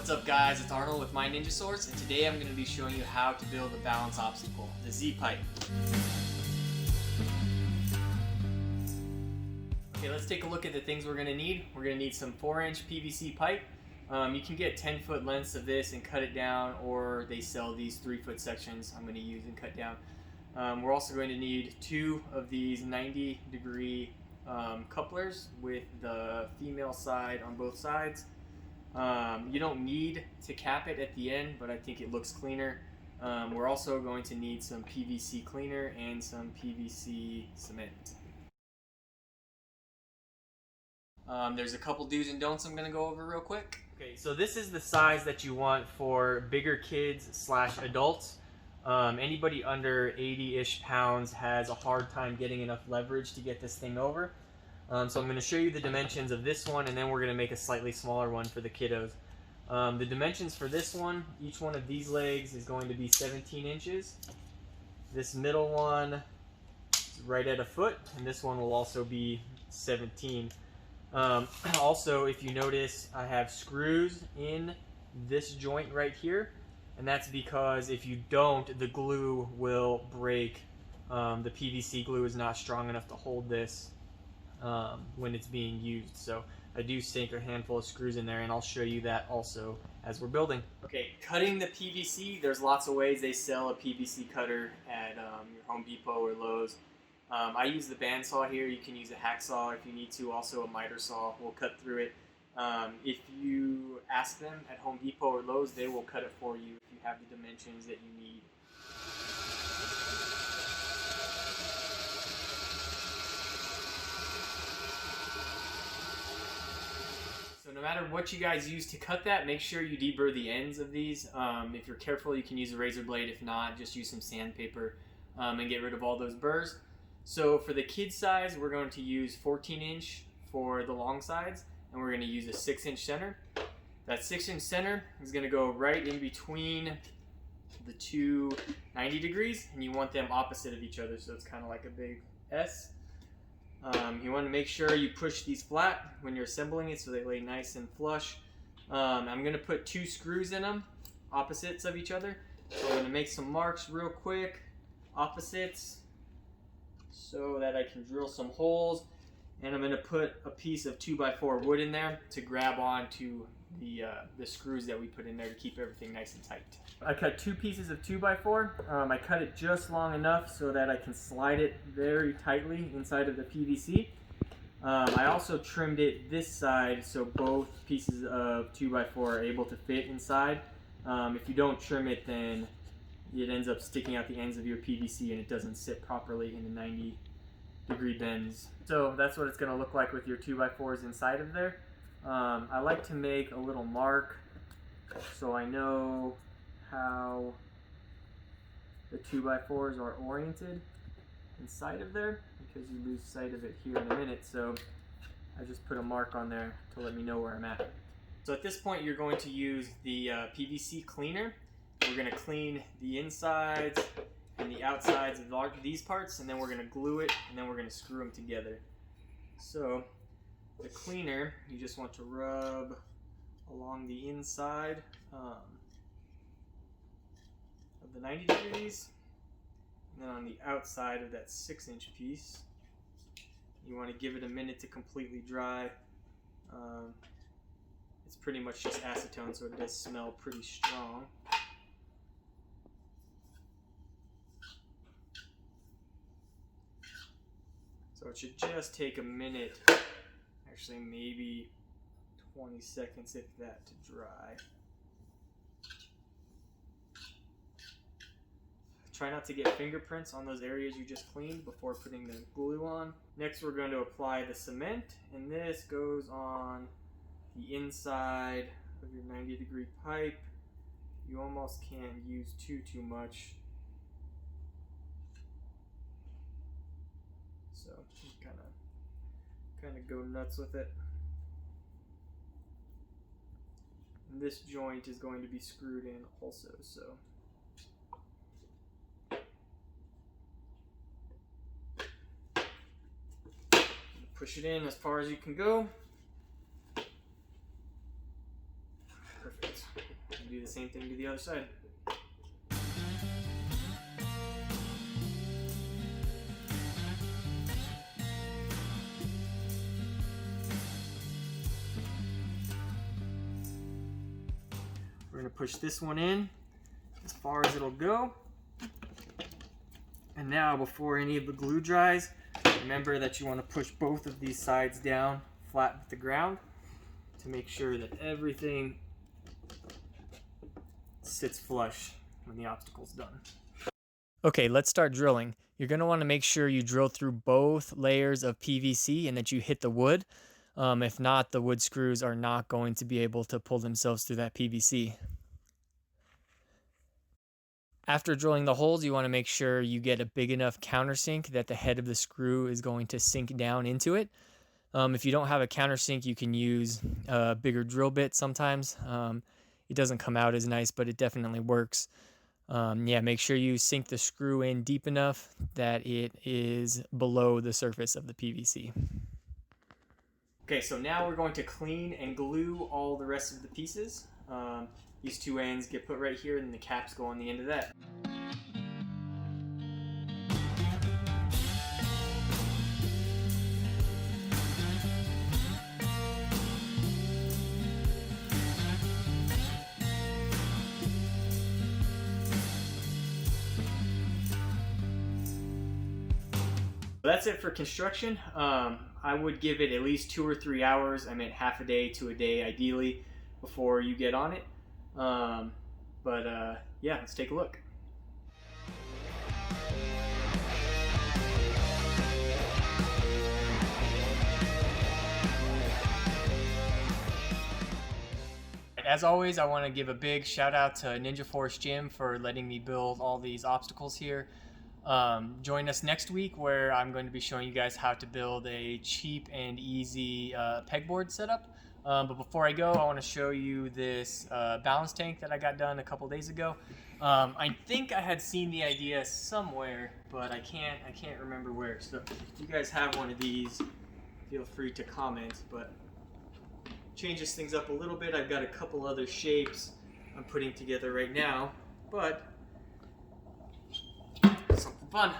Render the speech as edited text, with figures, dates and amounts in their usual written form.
What's up guys, it's Arnold with My Ninja Source, and today I'm going to be showing you how to build a balance obstacle, the Z-pipe. Okay, let's take a look at the things we're going to need. We're going to need some 4-inch PVC pipe. You can get 10-foot lengths of this and cut it down, or they sell these 3-foot sections I'm going to use and cut down. We're also going to need 2 of these 90-degree couplers with the female side on both sides. You don't need to cap it at the end, but I think it looks cleaner. We're also going to need some PVC cleaner and some PVC cement. There's a couple do's and don'ts I'm going to go over real quick. Okay, so this is the size that you want for bigger kids / adults. Anybody under 80-ish pounds has a hard time getting enough leverage to get this thing over. So I'm going to show you the dimensions of this one, and then we're going to make a slightly smaller one for the kiddos. The dimensions for this one, each one of these legs is going to be 17 inches. This middle one is right at a foot, and this one will also be 17. Also, if you notice, I have screws in this joint right here, and that's because if you don't, the glue will break. The PVC glue is not strong enough to hold this when it's being used. So I do sink a handful of screws in there, and I'll show you that also as we're building. Okay, cutting the PVC, there's lots of ways. They sell a PVC cutter at your Home Depot or Lowe's. I use the bandsaw here. You can use a hacksaw if you need to. Also a miter saw will cut through it. If you ask them at Home Depot or Lowe's, they will cut it for you if you have the dimensions that you need. So no matter what you guys use to cut that, make sure you deburr the ends of these. If you're careful, you can use a razor blade. If not, just use some sandpaper and get rid of all those burrs. So for the kid size, we're going to use 14-inch for the long sides, and we're going to use a 6-inch center. That 6-inch center is going to go right in between the two 90 degrees, and you want them opposite of each other, so it's kind of like a big S. You want to make sure you push these flat when you're assembling it so they lay nice and flush. I'm going to put 2 screws in them, opposites of each other. So I'm going to make some marks real quick, opposites, so that I can drill some holes. And I'm going to put a piece of 2x4 wood in there to grab onto the screws that we put in there to keep everything nice and tight. I cut 2 pieces of 2x4. I cut it just long enough so that I can slide it very tightly inside of the PVC. I also trimmed it this side so both pieces of 2x4 are able to fit inside. If you don't trim it, then it ends up sticking out the ends of your PVC and it doesn't sit properly in the 90-degree bends. So that's what it's going to look like with your 2x4s inside of there. I like to make a little mark so I know how the 2x4s are oriented inside of there, because you lose sight of it here in a minute. So I just put a mark on there to let me know where I'm at. So at this point, you're going to use the PVC cleaner. We're going to clean the insides and the outsides of these parts, and then we're going to glue it, and then we're going to screw them together. So the cleaner, you just want to rub along the inside of the 90 degrees, and then on the outside of that 6-inch piece. You want to give it a minute to completely dry. It's pretty much just acetone, so it does smell pretty strong. So it should just take a minute, actually maybe 20 seconds if that, to dry. Try not to get fingerprints on those areas you just cleaned before putting the glue on. Next we're going to apply the cement, and this goes on the inside of your 90-degree pipe. You almost can't use too much. So just kind of go nuts with it. And this joint is going to be screwed in also, so push it in as far as you can go. Perfect. the same thing to the other side. We're going to push this one in as far as it'll go. And now, before any of the glue dries, remember that you want to push both of these sides down flat with the ground to make sure that everything sits flush when the obstacle's done. Okay, let's start drilling. You're going to want to make sure you drill through both layers of PVC and that you hit the wood. If not, the wood screws are not going to be able to pull themselves through that PVC. After drilling the holes, you want to make sure you get a big enough countersink that the head of the screw is going to sink down into it. If you don't have a countersink, you can use a bigger drill bit sometimes. It doesn't come out as nice, but it definitely works. Yeah, make sure you sink the screw in deep enough that it is below the surface of the PVC. Okay, so now we're going to clean and glue all the rest of the pieces. These two ends get put right here and the caps go on the end of that. That's it for construction. I would give it at least 2 or 3 hours. I meant half a day to a day ideally before you get on it. Yeah, let's take a look. As always, I want to give a big shout out to Ninja Force Gym for letting me build all these obstacles here. Join us next week where I'm going to be showing you guys how to build a cheap and easy pegboard setup. But before I go, I want to show you this balance tank that I got done a couple days ago. I think I had seen the idea somewhere, but I can't remember where. So if you guys have one of these, feel free to comment. But changes things up a little bit. I've got a couple other shapes I'm putting together right now, but something fun.